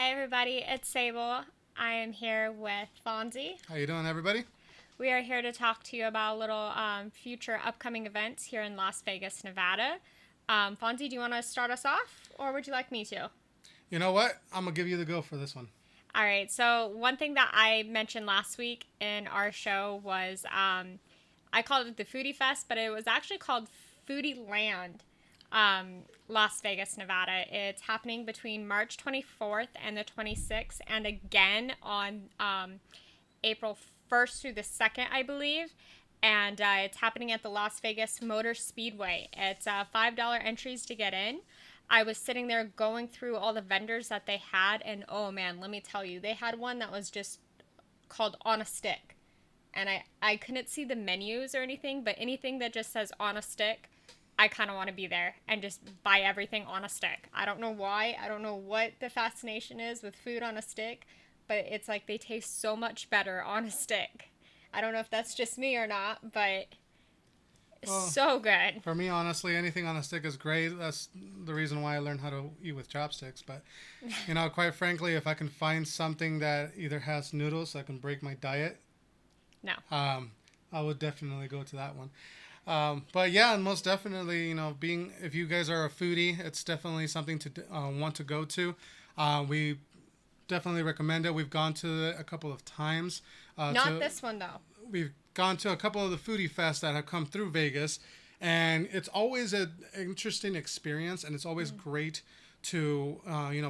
Hi everybody, it's Sable. I am here with Fonzie. How you doing, everybody? We are here to talk to you about a little future upcoming events here in Las Vegas, Nevada. Fonzie, do you want to start us off, or would you like me to? You know what? I'm gonna give you the go for this one. All right. So one thing that I mentioned last week in our show was I called it the Foodie Fest, but it was actually called Foodie Land, Las Vegas, Nevada. It's happening between March 24th and the 26th, and again on April 1st through the 2nd, I believe. And it's happening at the Las Vegas Motor Speedway. It's $5 entries to get in. I was sitting there going through all the vendors that they had, and oh man, let me tell you, they had one that was just called On a Stick. And I couldn't see the menus or anything, but anything that just says on a stick, I kind of want to be there and just buy everything on a stick. I don't know why. I don't know what the fascination is with food on a stick, but it's like they taste so much better on a stick. I don't know if that's just me or not, but Well, so good. for me, honestly, anything on a stick is great. That's the reason why I learned how to eat with chopsticks. But, quite frankly, if I can find something that either has noodles so I can break my diet, No. I would definitely go to that one. But yeah, and most definitely, being if you guys are a foodie, it's definitely something to want to go to. We definitely recommend it. We've gone to it a couple of times. Not this one, though. We've gone to a couple of the foodie fests that have come through Vegas, and it's always an interesting experience, and it's always great to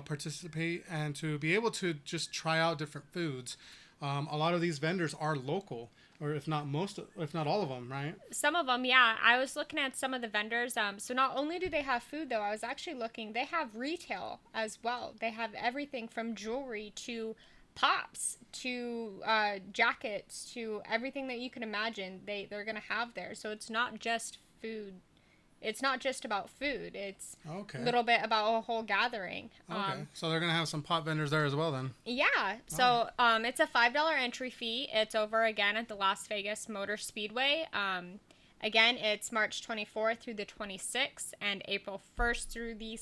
participate and to be able to just try out different foods. A lot of these vendors are local, or if not most, if not all of them, right? Some of them, yeah. I was looking at some of the vendors. So not only do they have food, though, I was actually looking. They have retail as well. They have everything from jewelry to pops to jackets to everything that you can imagine. They're gonna have there. So it's not just food. It's not just about food. It's Okay. a little bit about a whole gathering. Okay. So they're gonna have some pot vendors there as well, then. Yeah. So it's a $5 entry fee. It's over again at the Las Vegas Motor Speedway. Again, it's March 24th through the 26th and April 1st through the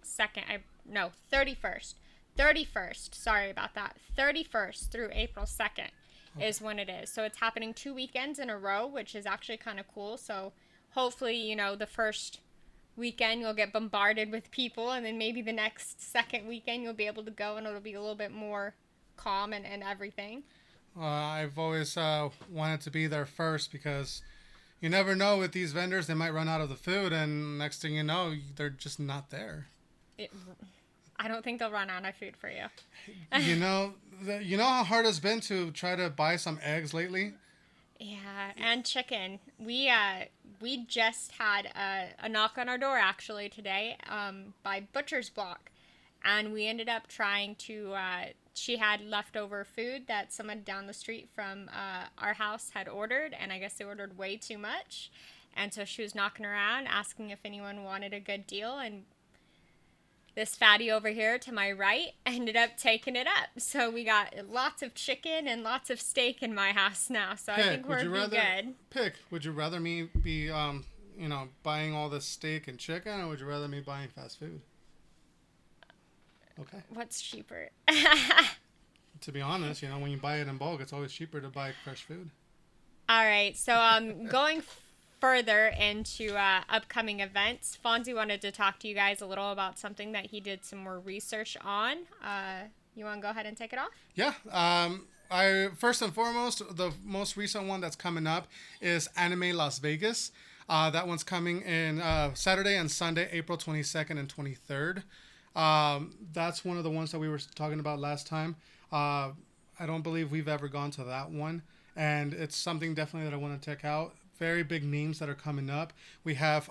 31st. 31st. Sorry about that. 31st through April 2nd is when it is. So it's happening 2 weekends in a row, which is actually kind of cool. So hopefully, the first weekend you'll get bombarded with people, and then maybe the next second weekend you'll be able to go and it'll be a little bit more calm and everything. I've always wanted to be there first because you never know with these vendors. They might run out of the food, and next thing you know, they're just not there. I don't think they'll run out of food for you. You know how hard it's been to try to buy some eggs lately? Yeah, and chicken. We just had a knock on our door actually today by Butcher's Block, and we ended up trying to. She had leftover food that someone down the street from our house had ordered, and I guess they ordered way too much, and so she was knocking around asking if anyone wanted a good deal, and this fatty over here to my right ended up taking it up. So we got lots of chicken and lots of steak in my house now. So I think we're good. Would you rather me be, buying all this steak and chicken, or would you rather me buying fast food? Okay. What's cheaper? To be honest, when you buy it in bulk, it's always cheaper to buy fresh food. All right. So going further into upcoming events, Fonzie wanted to talk to you guys a little about something that he did some more research on. You want to go ahead and take it off? Yeah. I first and foremost, the most recent one that's coming up is Anime Las Vegas. That one's coming in Saturday and Sunday, April 22nd and 23rd. That's one of the ones that we were talking about last time. I don't believe we've ever gone to that one, and it's something definitely that I want to check out. Very big names that are coming up. We have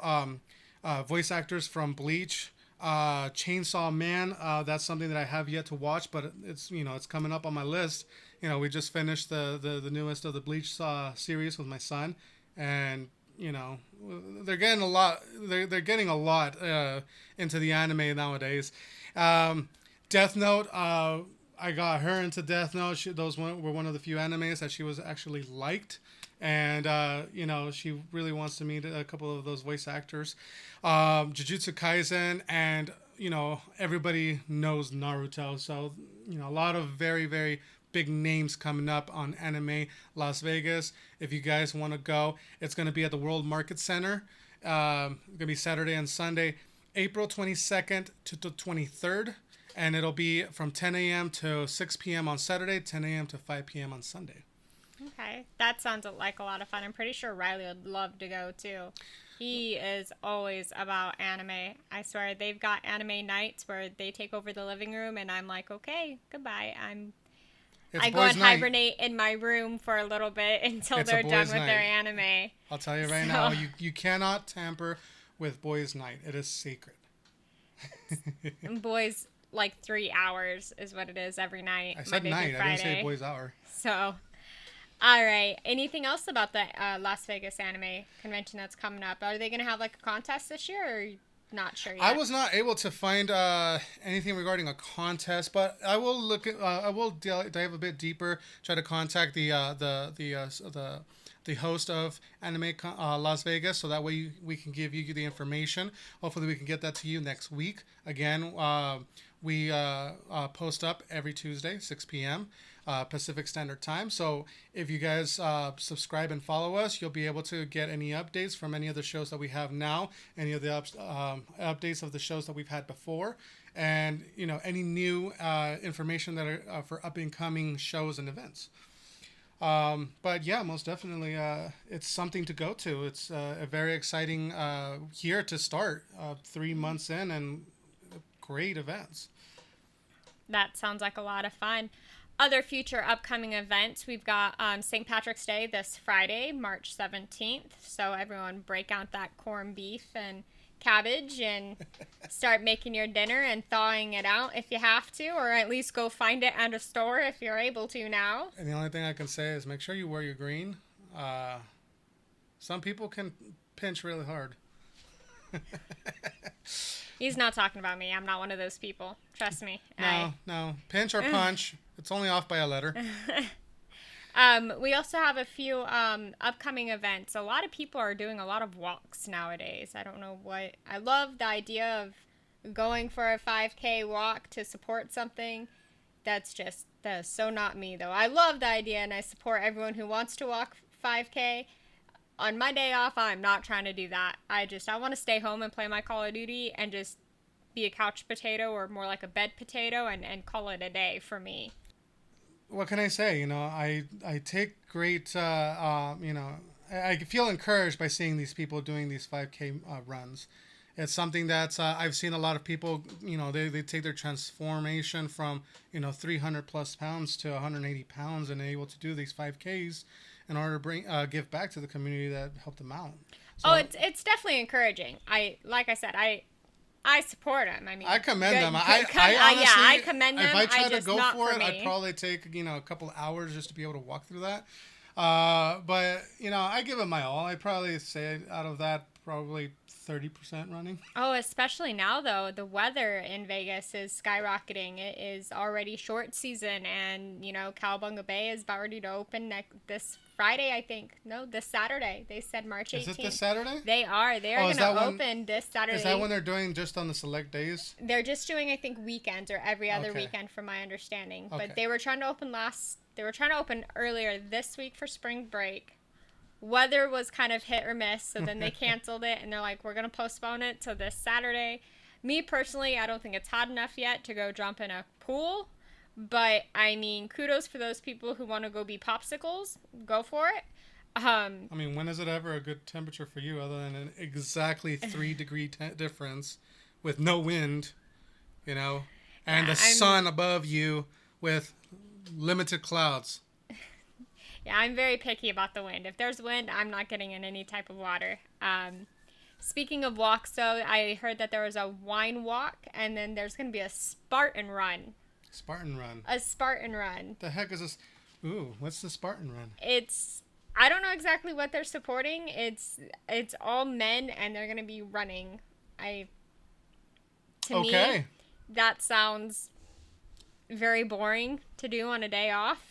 voice actors from Bleach, Chainsaw Man. That's something that I have yet to watch, but it's coming up on my list. We just finished the newest of the Bleach series with my son, and they're getting a lot. They're getting a lot into the anime nowadays. Death Note. I got her into Death Note. Those were one of the few animes that she was actually liked. And, she really wants to meet a couple of those voice actors. Jujutsu Kaisen and, everybody knows Naruto. So, a lot of very, very big names coming up on Anime Las Vegas. If you guys want to go, it's going to be at the World Market Center. Going to be Saturday and Sunday, April 22nd to the 23rd. And it'll be from 10 a.m. to 6 p.m. on Saturday, 10 a.m. to 5 p.m. on Sunday. Okay. That sounds like a lot of fun. I'm pretty sure Riley would love to go, too. He is always about anime. I swear, they've got anime nights where they take over the living room, and I'm like, okay, goodbye. I go and hibernate in my room for a little bit until they're done with their anime. I'll tell you right now, you cannot tamper with boys' night. It is sacred. Boys, 3 hours is what it is every night. I said night. I didn't say boys' hour. So, all right. Anything else about the Las Vegas Anime Convention that's coming up? Are they going to have a contest this year, or not sure yet? I was not able to find anything regarding a contest, but I will look at. I will dive a bit deeper. Try to contact the host of Anime Las Vegas, so that way we can give you the information. Hopefully, we can get that to you next week. Again, we post up every Tuesday, 6 p.m. Pacific Standard Time. So if you guys subscribe and follow us, you'll be able to get any updates from any of the shows that we have now, any of the updates of the shows that we've had before, and any new information that are for up and coming shows and events. But yeah, most definitely, it's something to go to. It's a very exciting year to start. 3 months in, and great events. That sounds like a lot of fun. Other future upcoming events, we've got St. Patrick's Day this Friday, March 17th. So everyone break out that corned beef and cabbage and start making your dinner and thawing it out if you have to, or at least go find it at a store if you're able to now. And the only thing I can say is make sure you wear your green. Some people can pinch really hard. He's not talking about me. I'm not one of those people. Trust me. No. Pinch or punch. It's only off by a letter. We also have a few upcoming events. A lot of people are doing a lot of walks nowadays. I don't know what. I love the idea of going for a 5K walk to support something. That's so not me, though. I love the idea, and I support everyone who wants to walk 5K. On my day off, I'm not trying to do that. I want to stay home and play my Call of Duty and just be a couch potato, or more like a bed potato, and call it a day for me. What can I say? I take great, I feel encouraged by seeing these people doing these 5K runs. It's something that I've seen a lot of people, they take their transformation from, 300 plus pounds to 180 pounds, and they're able to do these 5Ks in order to give back to the community that helped them out. So, it's definitely encouraging. Like I said, I support them. I mean, I commend them. I honestly, I commend them. If I tried to go for it, me. I'd probably take a couple of hours just to be able to walk through that. But I give it my all. I'd probably say out of that, probably 30% running. Oh, especially now though, the weather in Vegas is skyrocketing. It is already short season, and Cowabunga Bay is about ready to open this Friday, I think. No, this Saturday. They said March 18th. Is it this Saturday? They are. They are going to open this Saturday. Is that when they're doing just on the select days? They're just doing, I think, weekends or every other weekend, from my understanding. Okay. But they were trying to open earlier this week for spring break. Weather was kind of hit or miss, so then they canceled it, and they're like, we're going to postpone it till this Saturday. Me, personally, I don't think it's hot enough yet to go jump in a pool, but, I mean, kudos for those people who want to go be popsicles. Go for it. When is it ever a good temperature for you other than an exactly 3-degree difference with no wind, and the sun above you with limited clouds? Yeah, I'm very picky about the wind. If there's wind, I'm not getting in any type of water. Speaking of walks, though, I heard that there was a wine walk, and then there's going to be a Spartan run. Spartan run? A Spartan run. The heck is this? Ooh, what's the Spartan run? I don't know exactly what they're supporting. It's all men, and they're going to be running. To me, that sounds very boring to do on a day off.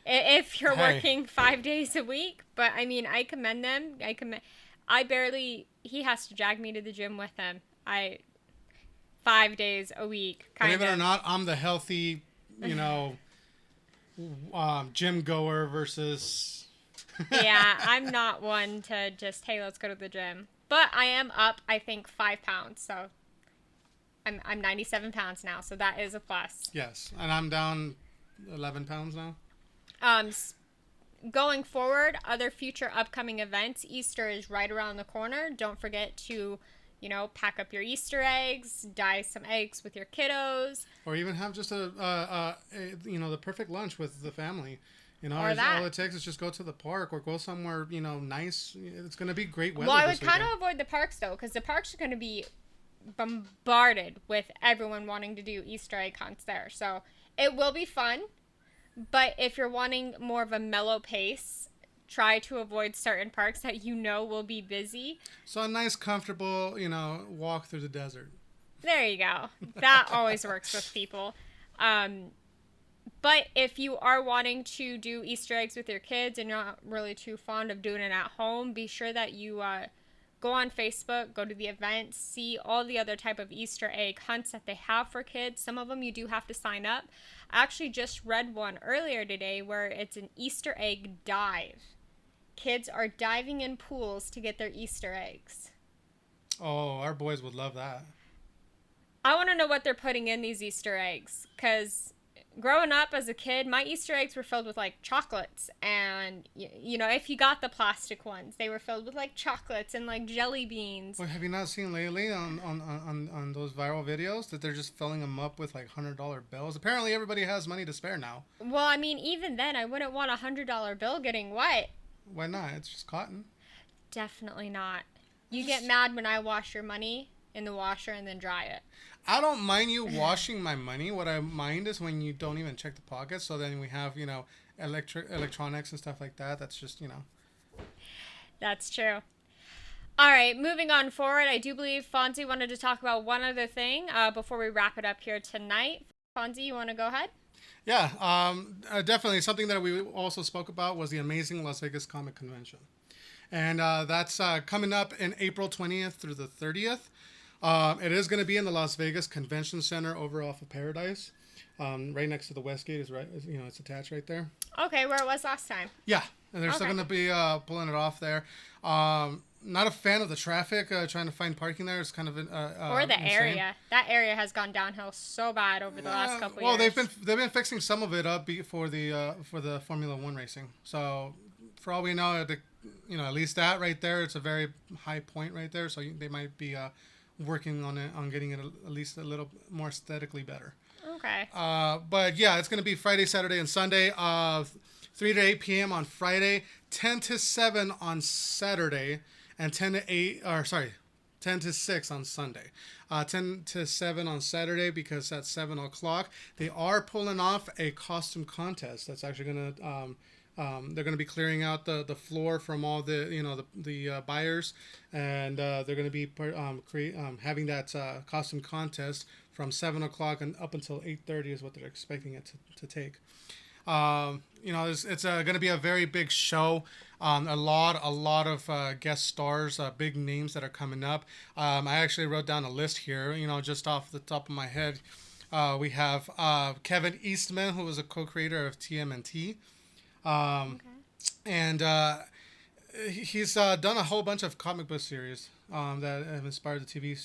If you're working 5 days a week. But, I commend them. He has to drag me to the gym with him. 5 days a week. Believe it or not, I'm the healthy, gym goer versus. Yeah, I'm not one to just, hey, let's go to the gym. But I am up, I think, 5 pounds. So I'm 97 pounds now. So that is a plus. Yes, and I'm down 11 pounds now. Going forward, other future upcoming events, Easter is right around the corner. Don't forget to, pack up your Easter eggs, dye some eggs with your kiddos. Or even have just the perfect lunch with the family. Or that. All it takes is just go to the park or go somewhere, nice. It's going to be great weather. Well, I would kind of avoid the parks, though, because the parks are going to be bombarded with everyone wanting to do Easter egg hunts there. So it will be fun. But if you're wanting more of a mellow pace, try to avoid certain parks that will be busy. So a nice, comfortable, walk through the desert. There you go. That always works with people. But if you are wanting to do Easter eggs with your kids and you're not really too fond of doing it at home, be sure that you go on Facebook, go to the events, see all the other type of Easter egg hunts that they have for kids. Some of them you do have to sign up. I actually just read one earlier today where it's an Easter egg dive. Kids are diving in pools to get their Easter eggs. Oh, our boys would love that. I want to know what they're putting in these Easter eggs, because growing up as a kid, my Easter eggs were filled with like chocolates, and if you got the plastic ones, they were filled with like chocolates and like jelly beans. Well, have you not seen lately on those viral videos that they're just filling them up with like $100 bills? Apparently everybody has money to spare now. Well, I mean, even then, I wouldn't want a $100 bill getting wet. Why not? It's just cotton. Definitely not. You get mad when I wash your money in the washer and then dry it. I don't mind you washing my money. What I mind is when you don't even check the pockets. So then we have, electronics and stuff like that. That's just, That's true. All right, moving on forward. I do believe Fonzie wanted to talk about one other thing before we wrap it up here tonight. Fonzie, you want to go ahead? Yeah, definitely. Something that we also spoke about was the amazing Las Vegas Comic Convention. And that's coming up in April 20th through the 30th. It is going to be in the Las Vegas Convention Center over off of Paradise. Right next to the Westgate is right, it's attached right there. Okay, where it was last time. Yeah, and they're still going to be pulling it off there. Not a fan of the traffic. Trying to find parking there is kind of or the insane. Area. That area has gone downhill so bad over the last couple years. Well, they've been fixing some of it up for the Formula One racing. So for all we know, at least that right there, it's a very high point right there. So they might be working on getting it at least a little more aesthetically better. Okay. But yeah, it's going to be Friday, Saturday, and Sunday. 3 to 8 p.m. on Friday, 10 to 7 on Saturday, and 10 to 6 on Sunday. 10 to 7 on Saturday because at 7 o'clock they are pulling off a costume contest. That's actually going to they're going to be clearing out the floor from all the buyers, and they're going to be having that costume contest from 7 o'clock and up until 8:30 is what they're expecting it to take. It's going to be a very big show. A lot of guest stars, big names that are coming up. I actually wrote down a list here. Just off the top of my head, we have Kevin Eastman, who was a co-creator of TMNT. And he's done a whole bunch of comic book series that have inspired the TV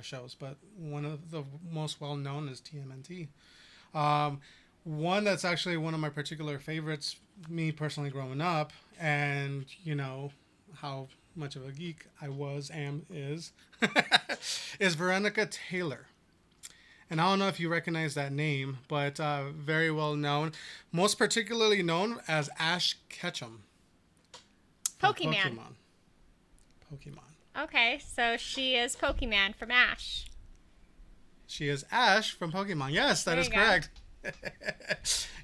shows, but one of the most well-known is TMNT. One that's actually one of my particular favorites, me personally growing up, and how much of a geek I is Veronica Taylor. And I don't know if you recognize that name, but very well known. Most particularly known as Ash Ketchum. Pokemon. Okay, so she is Pokemon from Ash. She is Ash from Pokemon. Yes, that is correct.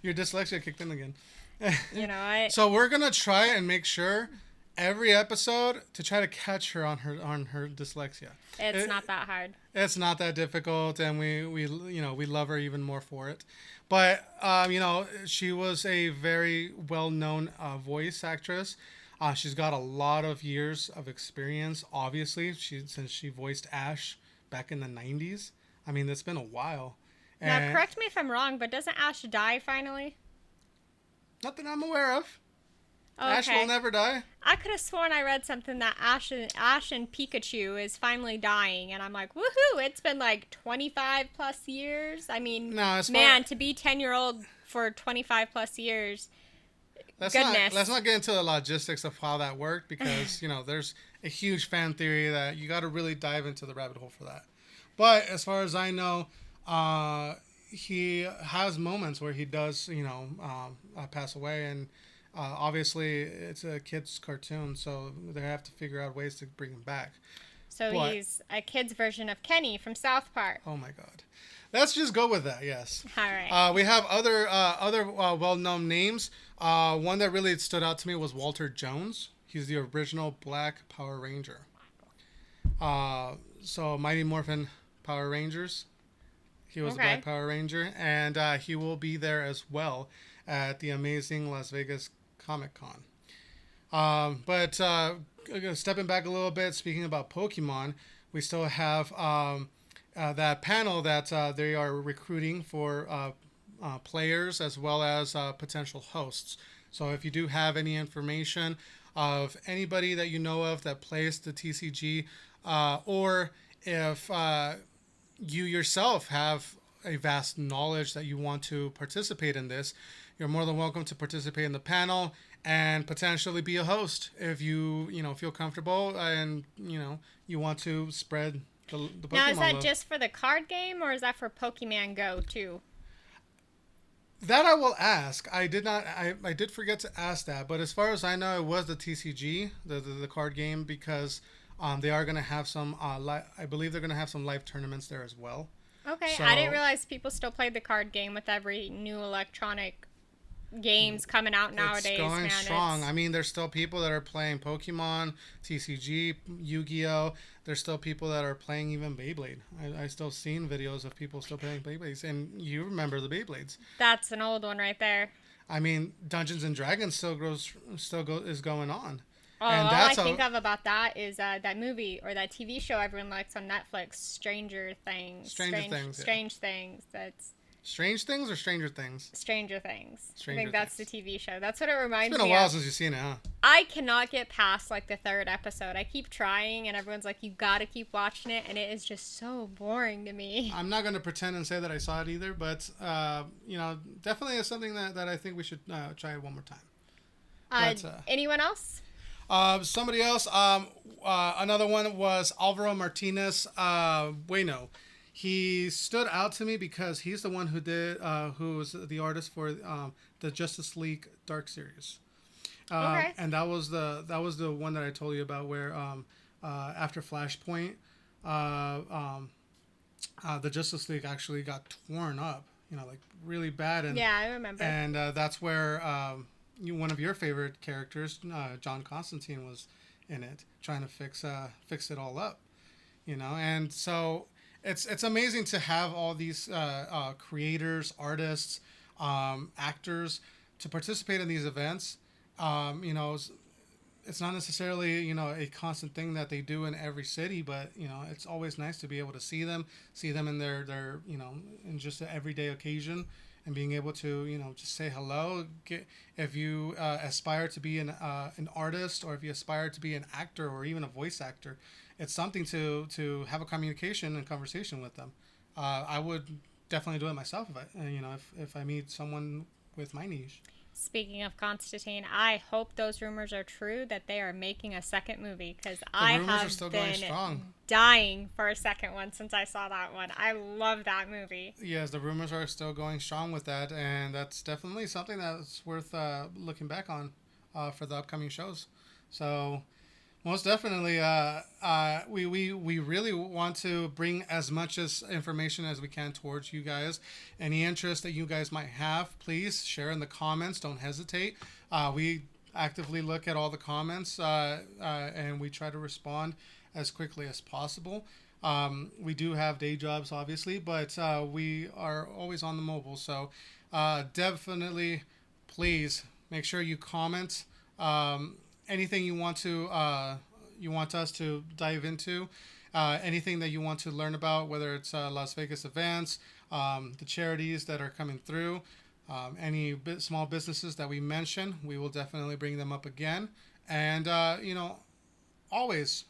Your dyslexia kicked in again. So we're going to try and make sure every episode to try to catch her on her dyslexia. It's not that hard. It's not that difficult, and we love her even more for it. But she was a very well-known voice actress. She's got a lot of years of experience. Obviously, since she voiced Ash back in the 90s. I mean, it's been a while. Now, And correct me if I'm wrong, but doesn't Ash die finally? not that I'm aware of. Oh, Ash will never die. I could have sworn I read something that Ash and Pikachu is finally dying, and I'm like, woohoo! It's been like 25 plus years. I mean, No, man, to be 10-year-old for 25 plus years. Goodness. Let's not get into the logistics of how that worked because, there's a huge fan theory that you got to really dive into the rabbit hole for that. But as far as I know, he has moments where he does, pass away. And obviously it's a kid's cartoon, so they have to figure out ways to bring him back. So he's a kid's version of Kenny from South Park. Oh, my God. Let's just go with that, yes. All right. We have other well-known names. One that really stood out to me was Walter Jones. He's the original Black Power Ranger. So Mighty Morphin Power Rangers. He was the Black Power Ranger. And he will be there as well at the amazing Las Vegas Comic Con. But stepping back a little bit, speaking about Pokemon, we still have that panel that they are recruiting for players as well as potential hosts. So if you do have any information of anybody that you know of that plays the TCG, or if you yourself have a vast knowledge that you want to participate in this, you're more than welcome to participate in the panel and potentially be a host if you feel comfortable and you want to spread the Pokemon now, is that love. just for the card game, or is that for Pokemon Go too? That I will ask. I did forget to ask that, but as far as I know, it was the TCG, the card game, because they are going to have some. I believe they're going to have some live tournaments there as well. Okay, So, I didn't realize people still played the card game with every new electronic games coming out nowadays. It's going man. strong. I mean, there's still people that are playing Pokemon, TCG, Yu-Gi-Oh. There's still people that are playing even Beyblade. I still seen videos of people still playing Beyblades, and you remember the Beyblades. That's an old one right there. I mean, Dungeons and Dragons is going on. Oh, and all that's I think of about that is that movie or that TV show everyone likes on Netflix, Stranger Things. Strange Things. That's Strange Things or Stranger Things? Stranger Things. Stranger I think that's Things. the TV show. That's what it reminds me of. It's been a while since you've seen it, huh? I cannot get past like the third episode. I keep trying, and everyone's like, "You gotta keep watching it," and it is just so boring to me. I'm not gonna pretend and say that I saw it either, but definitely is something that I think we should try one more time. Anyone else? Somebody else. Another one was Alvaro Martinez Bueno. He stood out to me because he's the one who was the artist for the Justice League Dark series. Okay. And that was the one that I told you about where after Flashpoint, the Justice League actually got torn up, like really bad. And yeah, I remember. And that's where one of your favorite characters, John Constantine, was in it, trying to fix it all up, and so. It's amazing to have all these creators, artists, actors to participate in these events. It's not necessarily a constant thing that they do in every city, but it's always nice to be able to see them in their in just an everyday occasion, and being able to just say hello. If you aspire to be an artist, or if you aspire to be an actor or even a voice actor, it's something to have a communication and conversation with them. I would definitely do it myself if I meet someone with my niche. Speaking of Constantine, I hope those rumors are true that they are making a second movie, because I have been dying for a second one since I saw that one. I love that movie. Yes, the rumors are still going strong with that, and that's definitely something that's worth looking back on for the upcoming shows. So most definitely, we really want to bring as much information as we can towards you guys. Any interest that you guys might have, please share in the comments. Don't hesitate. We actively look at all the comments, and we try to respond as quickly as possible. We do have day jobs, obviously, but we are always on the mobile. So definitely, please make sure you comment. Anything you want us to dive into, anything that you want to learn about, whether it's Las Vegas events, the charities that are coming through, any small businesses that we mention, we will definitely bring them up again. And, always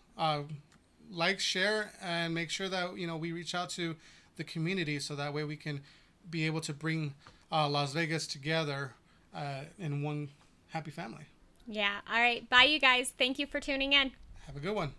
like, share, and make sure that, we reach out to the community so that way we can be able to bring Las Vegas together in one happy family. Yeah. All right. Bye, you guys. Thank you for tuning in. Have a good one.